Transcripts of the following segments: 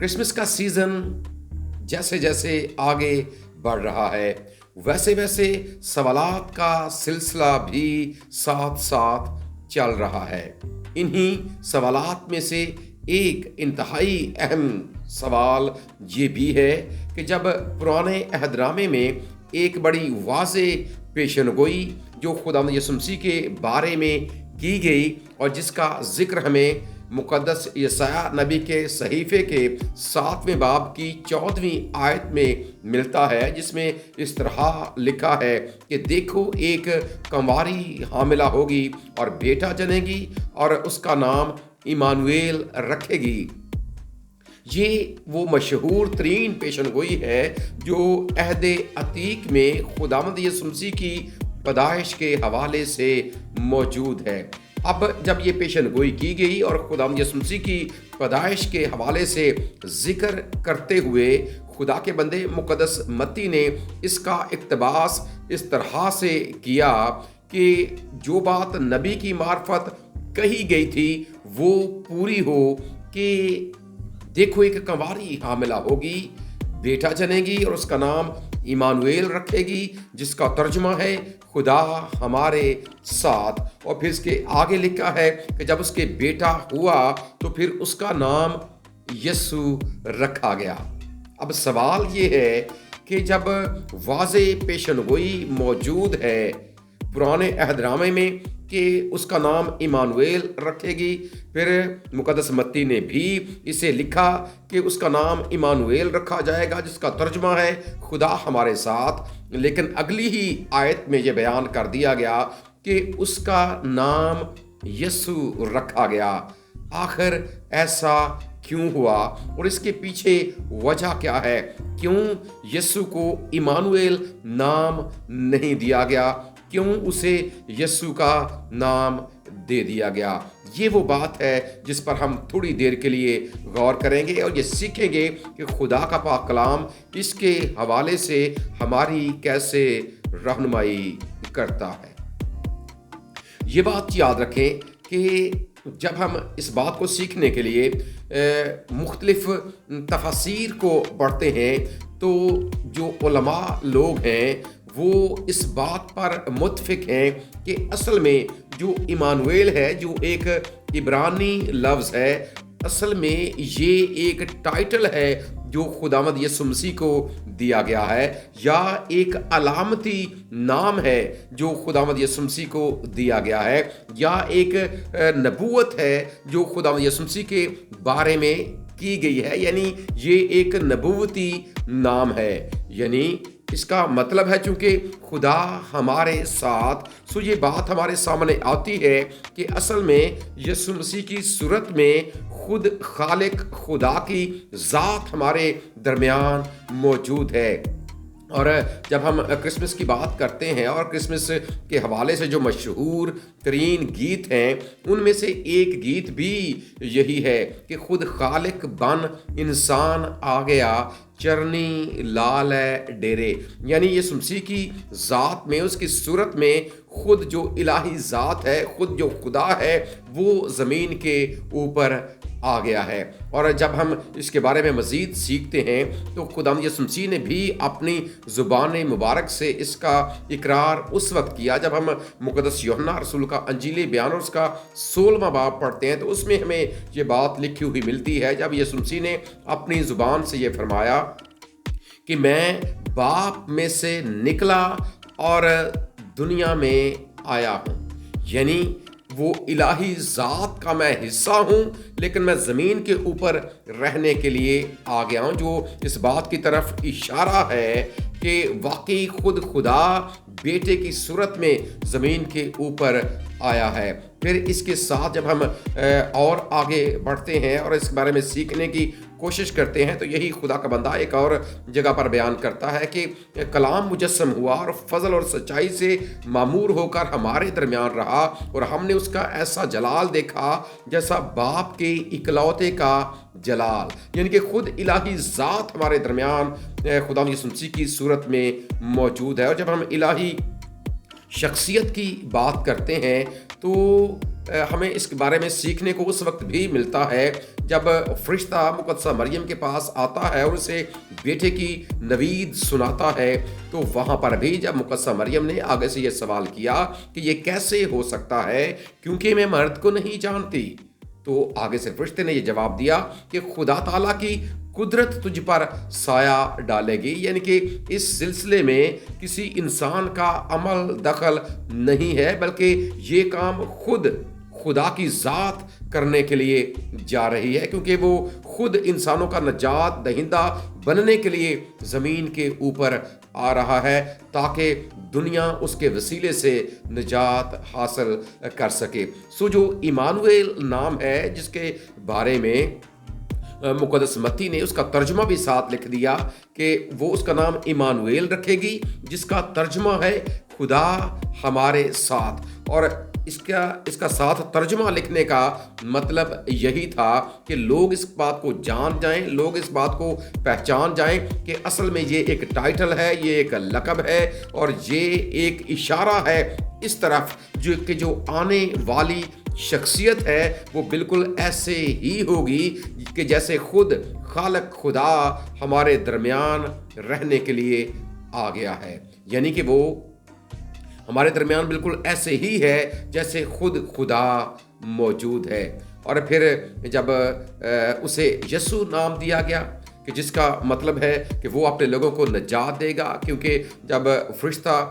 Christmas کا season جیسے جیسے آگے بڑھ رہا ہے ویسے ویسے سوالات کا سلسلہ بھی ساتھ ساتھ چل رہا ہے۔ انہی سوالات میں سے ایک انتہائی اہم سوال یہ بھی ہے کہ جب پرانے عہد نامے میں ایک بڑی واضح پیشن گوئی جو خداوند یسوع مسیح کے بارے میں کی گئی اور جس کا ذکر ہمیں مقدس یسایہ نبی کے صحیفے کے 7ویں باب کی 14ویں آیت میں ملتا ہے، جس میں اس طرح لکھا ہے کہ دیکھو ایک کنواری حاملہ ہوگی اور بیٹا جنے گی اور اس کا نام ایمانویل رکھے گی۔ یہ وہ مشہور ترین پیشن گوئی ہے جو عہد عتیق میں خداوند یسوع مسیح کی پیدائش کے حوالے سے موجود ہے۔ اب جب یہ پیشن گوئی کی گئی اور خداوند یسوع مسیح کی پیدائش کے حوالے سے ذکر کرتے ہوئے خدا کے بندے مقدس متی نے اس کا اقتباس اس طرح سے کیا کہ جو بات نبی کی معرفت کہی گئی تھی وہ پوری ہو کہ دیکھو ایک کنواری حاملہ ہوگی، بیٹا جنے گی اور اس کا نام ایمانویل رکھے گی، جس کا ترجمہ ہے خدا ہمارے ساتھ۔ اور پھر اس کے آگے لکھا ہے کہ جب اس کے بیٹا ہوا تو پھر اس کا نام یسوع رکھا گیا۔ اب سوال یہ ہے کہ جب واضح پیشن گوئی موجود ہے پرانے عہد نامے میں کہ اس کا نام ایمانویل رکھے گی، پھر مقدس متی نے بھی اسے لکھا کہ اس کا نام ایمانویل رکھا جائے گا، جس کا ترجمہ ہے خدا ہمارے ساتھ، لیکن اگلی ہی آیت میں یہ بیان کر دیا گیا کہ اس کا نام یسوع رکھا گیا۔ آخر ایسا کیوں ہوا اور اس کے پیچھے وجہ کیا ہے؟ کیوں یسوع کو ایمانویل نام نہیں دیا گیا؟ کیوں اسے یسوع کا نام دے دیا گیا؟ یہ وہ بات ہے جس پر ہم تھوڑی دیر کے لیے غور کریں گے اور یہ سیکھیں گے کہ خدا کا پاک کلام اس کے حوالے سے ہماری کیسے رہنمائی کرتا ہے۔ یہ بات یاد رکھیں کہ جب ہم اس بات کو سیکھنے کے لیے مختلف تفاسیر کو پڑھتے ہیں تو جو علماء لوگ ہیں وہ اس بات پر متفق ہیں کہ اصل میں جو ایمانویل ہے، جو ایک عبرانی لفظ ہے، اصل میں یہ ایک ٹائٹل ہے جو خداوند یسوع مسیح کو دیا گیا ہے، یا ایک علامتی نام ہے جو خداوند یسوع مسیح کو دیا گیا ہے، یا ایک نبوت ہے جو خداوند یسوع مسیح کے بارے میں کی گئی ہے، یعنی یہ ایک نبوتی نام ہے۔ یعنی اس کا مطلب ہے چونکہ خدا ہمارے ساتھ، سو یہ بات ہمارے سامنے آتی ہے کہ اصل میں یسوع مسیح کی صورت میں خود خالق خدا کی ذات ہمارے درمیان موجود ہے۔ اور جب ہم کرسمس کی بات کرتے ہیں اور کرسمس کے حوالے سے جو مشہور ترین گیت ہیں ان میں سے ایک گیت بھی یہی ہے کہ خود خالق بن انسان آ گیا چرنی لال ڈیرے، یعنی یسوع مسیح کی ذات میں، اس کی صورت میں خود جو الہی ذات ہے، خود جو خدا ہے، وہ زمین کے اوپر آ گیا ہے۔ اور جب ہم اس کے بارے میں مزید سیکھتے ہیں تو خداوند یسوع مسیح نے بھی اپنی زبان مبارک سے اس کا اقرار اس وقت کیا جب ہم مقدس یوحنا رسول کا انجیل بیان اور اس کا 16واں باب پڑھتے ہیں تو اس میں ہمیں یہ بات لکھی ہوئی ملتی ہے جب یسوع مسیح نے اپنی زبان سے یہ فرمایا کہ میں باپ میں سے نکلا اور دنیا میں آیا ہوں، یعنی وہ الہی ذات کا میں حصہ ہوں لیکن میں زمین کے اوپر رہنے کے لیے آ گیا ہوں، جو اس بات کی طرف اشارہ ہے کہ واقعی خود خدا بیٹے کی صورت میں زمین کے اوپر آیا ہے۔ پھر اس کے ساتھ جب ہم اور آگے بڑھتے ہیں اور اس کے بارے میں سیکھنے کی کوشش کرتے ہیں تو یہی خدا کا بندہ ایک اور جگہ پر بیان کرتا ہے کہ کلام مجسم ہوا اور فضل اور سچائی سے معمور ہو کر ہمارے درمیان رہا اور ہم نے اس کا ایسا جلال دیکھا جیسا باپ کے اکلوتے کا جلال، یعنی کہ خود الہی ذات ہمارے درمیان خدا یسوع مسیح کی صورت میں موجود ہے۔ اور جب ہم الہی شخصیت کی بات کرتے ہیں تو ہمیں اس کے بارے میں سیکھنے کو اس وقت بھی ملتا ہے جب فرشتہ مقدسہ مریم کے پاس آتا ہے اور اسے بیٹے کی نوید سناتا ہے، تو وہاں پر بھی جب مقدسہ مریم نے آگے سے یہ سوال کیا کہ یہ کیسے ہو سکتا ہے کیونکہ میں مرد کو نہیں جانتی، تو آگے سے فرشتے نے یہ جواب دیا کہ خدا تعالیٰ کی قدرت تجھ پر سایہ ڈالے گی، یعنی کہ اس سلسلے میں کسی انسان کا عمل دخل نہیں ہے، بلکہ یہ کام خود خدا کی ذات کرنے کے لیے جا رہی ہے، کیونکہ وہ خود انسانوں کا نجات دہندہ بننے کے لیے زمین کے اوپر آ رہا ہے تاکہ دنیا اس کے وسیلے سے نجات حاصل کر سکے۔ جو ایمانویل نام ہے جس کے بارے میں مقدس متی نے اس کا ترجمہ بھی ساتھ لکھ دیا کہ وہ اس کا نام ایمانویل رکھے گی، جس کا ترجمہ ہے خدا ہمارے ساتھ۔ اور اس کا ساتھ ترجمہ لکھنے کا مطلب یہی تھا کہ لوگ اس بات کو جان جائیں، لوگ اس بات کو پہچان جائیں کہ اصل میں یہ ایک ٹائٹل ہے، یہ ایک لقب ہے، اور یہ ایک اشارہ ہے اس طرف جو آنے والی شخصیت ہے وہ بالکل ایسے ہی ہوگی کہ جیسے خود خالق خدا ہمارے درمیان رہنے کے لیے آ گیا ہے، یعنی کہ وہ ہمارے درمیان بالکل ایسے ہی ہے جیسے خود خدا موجود ہے۔ اور پھر جب اسے یسوع نام دیا گیا کہ جس کا مطلب ہے کہ وہ اپنے لوگوں کو نجات دے گا، کیونکہ جب فرشتہ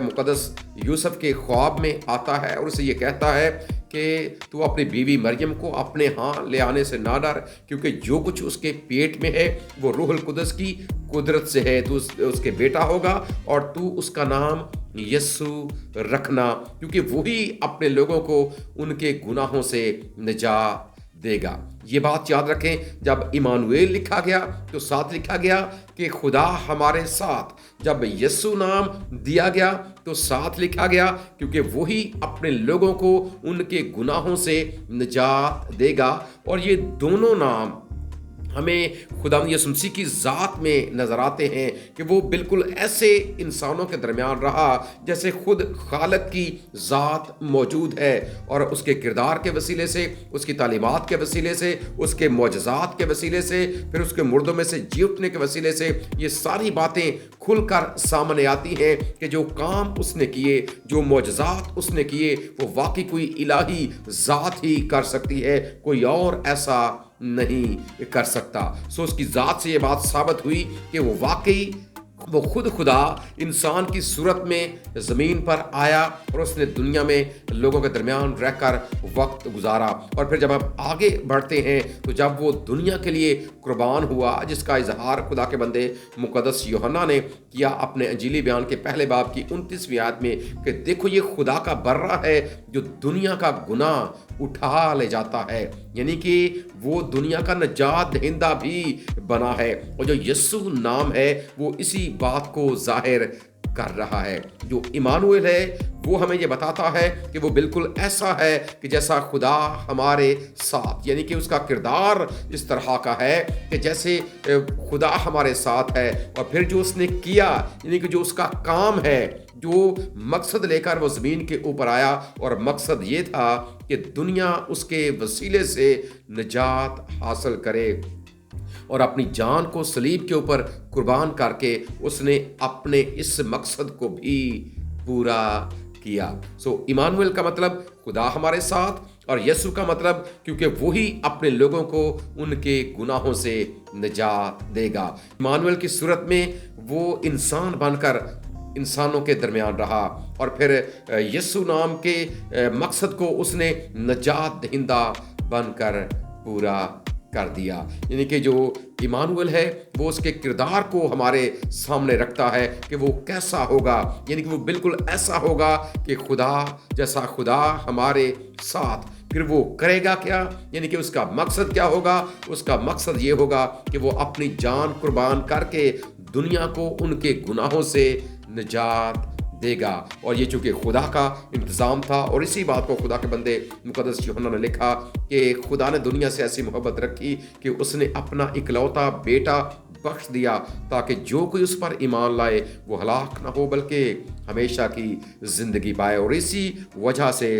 مقدس یوسف کے خواب میں آتا ہے اور اسے یہ کہتا ہے کہ تو اپنی بیوی مریم کو اپنے ہاں لے آنے سے نہ ڈر، کیونکہ جو کچھ اس کے پیٹ میں ہے وہ روح القدس کی قدرت سے ہے، تو اس کے بیٹا ہوگا اور تو اس کا نام یسوع رکھنا، کیونکہ وہی اپنے لوگوں کو ان کے گناہوں سے نجات دے گا۔ یہ بات یاد رکھیں، جب ایمانویل لکھا گیا تو ساتھ لکھا گیا کہ خدا ہمارے ساتھ، جب یسوع نام دیا گیا تو ساتھ لکھا گیا کیونکہ وہی اپنے لوگوں کو ان کے گناہوں سے نجات دے گا۔ اور یہ دونوں نام ہمیں خداوند یسوع مسیح کی ذات میں نظر آتے ہیں کہ وہ بالکل ایسے انسانوں کے درمیان رہا جیسے خود خالق کی ذات موجود ہے، اور اس کے کردار کے وسیلے سے، اس کی تعلیمات کے وسیلے سے، اس کے معجزات کے وسیلے سے، پھر اس کے مردوں میں سے جی اٹھنے کے وسیلے سے یہ ساری باتیں کھل کر سامنے آتی ہیں کہ جو کام اس نے کیے، جو معجزات اس نے کیے، وہ واقعی کوئی الہی ذات ہی کر سکتی ہے، کوئی اور ایسا نہیں کر سکتا۔ اس کی ذات سے یہ بات ثابت ہوئی کہ وہ واقعی وہ خود خدا انسان کی صورت میں زمین پر آیا اور اس نے دنیا میں لوگوں کے درمیان رہ کر وقت گزارا۔ اور پھر جب ہم آگے بڑھتے ہیں تو جب وہ دنیا کے لیے قربان ہوا، جس کا اظہار خدا کے بندے مقدس یوحنا نے کیا اپنے انجیلی بیان کے پہلے باب کی 29ویں آیت میں کہ دیکھو یہ خدا کا برہ ہے جو دنیا کا گناہ اٹھا لے جاتا ہے، یعنی کہ وہ دنیا کا نجات دہندہ بھی بنا ہے، اور جو یسوع نام ہے وہ اسی بات کو ظاہر کر رہا ہے۔ جو ایمانویل ہے وہ ہمیں یہ بتاتا ہے کہ وہ بالکل ایسا ہے کہ جیسا خدا ہمارے ساتھ، یعنی کہ اس کا کردار اس طرح کا ہے کہ جیسے خدا ہمارے ساتھ ہے، اور پھر جو اس نے کیا، یعنی کہ جو اس کا کام ہے، جو مقصد لے کر وہ زمین کے اوپر آیا، اور مقصد یہ تھا کہ دنیا اس کے وسیلے سے نجات حاصل کرے، اور اپنی جان کو صلیب کے اوپر قربان کر کے اس نے اپنے اس مقصد کو بھی پورا کیا۔ ایمانویل کا مطلب خدا ہمارے ساتھ، اور یسوع کا مطلب کیونکہ وہی اپنے لوگوں کو ان کے گناہوں سے نجات دے گا۔ ایمانویل کی صورت میں وہ انسان بن کر انسانوں کے درمیان رہا، اور پھر یسوع نام کے مقصد کو اس نے نجات دہندہ بن کر پورا کر دیا، یعنی کہ جو ایمانویل ہے وہ اس کے کردار کو ہمارے سامنے رکھتا ہے کہ وہ کیسا ہوگا، یعنی کہ وہ بالکل ایسا ہوگا کہ خدا جیسا خدا ہمارے ساتھ۔ پھر وہ کرے گا کیا، یعنی کہ اس کا مقصد کیا ہوگا؟ اس کا مقصد یہ ہوگا کہ وہ اپنی جان قربان کر کے دنیا کو ان کے گناہوں سے نجات دے گا، اور یہ چونکہ خدا کا انتظام تھا، اور اسی بات کو خدا کے بندے مقدس یوحنا نے لکھا کہ خدا نے دنیا سے ایسی محبت رکھی کہ اس نے اپنا اکلوتا بیٹا بخش دیا تاکہ جو کوئی اس پر ایمان لائے وہ ہلاک نہ ہو بلکہ ہمیشہ کی زندگی پائے۔ اور اسی وجہ سے